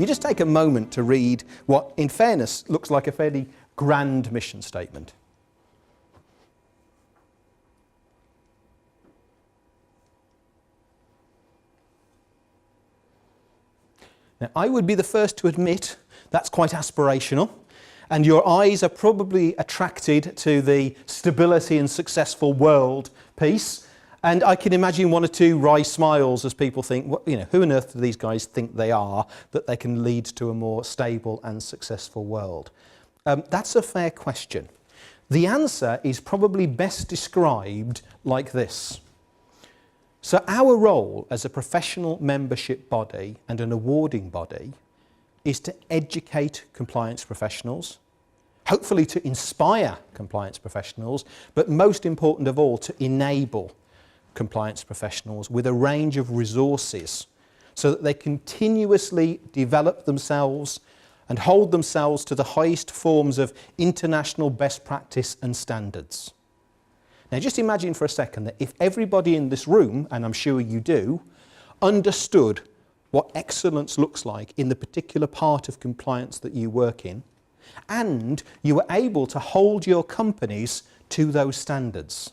you just take a moment to read what, in fairness, looks like a fairly grand mission statement. Now, I would be the first to admit that's quite aspirational, and your eyes are probably attracted to the stability and successful world piece. And I can imagine one or two wry smiles as people think, well, you know, who on earth do these guys think they are, that they can lead to a more stable and successful world? That's a fair question. The answer is probably best described like this. So our role as a professional membership body and an awarding body is to educate compliance professionals, hopefully to inspire compliance professionals, but most important of all, to enable compliance professionals with a range of resources so that they continuously develop themselves and hold themselves to the highest forms of international best practice and standards. Now just imagine for a second that if everybody in this room, and I'm sure you do, understood what excellence looks like in the particular part of compliance that you work in, and you were able to hold your companies to those standards.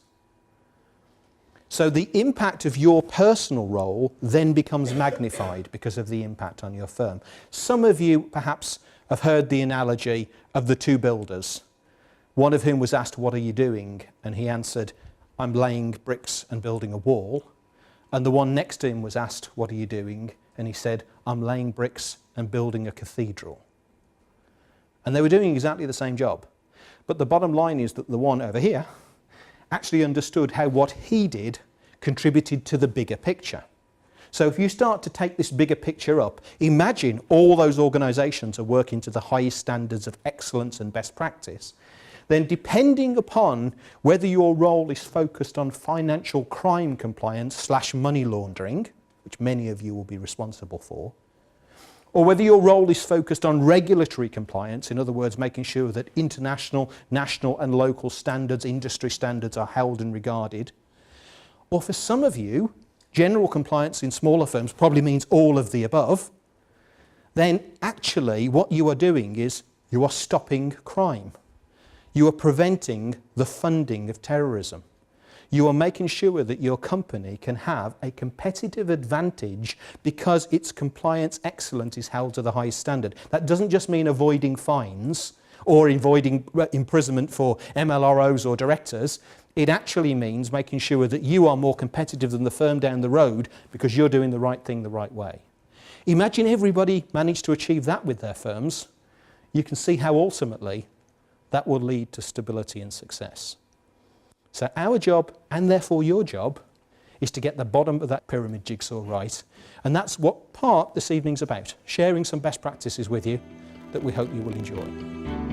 So the impact of your personal role then becomes magnified because of the impact on your firm. Some of you perhaps have heard the analogy of the two builders, one of whom was asked, "What are you doing?" And he answered, "I'm laying bricks and building a wall." And the one next to him was asked, "What are you doing?" And he said, "I'm laying bricks and building a cathedral." And they were doing exactly the same job. But the bottom line is that the one over here actually understood how what he did contributed to the bigger picture. So if you start to take this bigger picture up, imagine all those organisations are working to the highest standards of excellence and best practice. Then depending upon whether your role is focused on financial crime compliance / money laundering, which many of you will be responsible for, or whether your role is focused on regulatory compliance, in other words, making sure that international, national and local standards, industry standards are held and regarded, or for some of you, general compliance in smaller firms probably means all of the above, then actually what you are doing is you are stopping crime. You are preventing the funding of terrorism. You are making sure that your company can have a competitive advantage because its compliance excellence is held to the highest standard. That doesn't just mean avoiding fines or avoiding imprisonment for MLROs or directors. It actually means making sure that you are more competitive than the firm down the road because you're doing the right thing the right way. Imagine everybody managed to achieve that with their firms. You can see how ultimately that will lead to stability and success. So our job, and therefore your job, is to get the bottom of that pyramid jigsaw right. And that's what part this evening's about, sharing some best practices with you that we hope you will enjoy.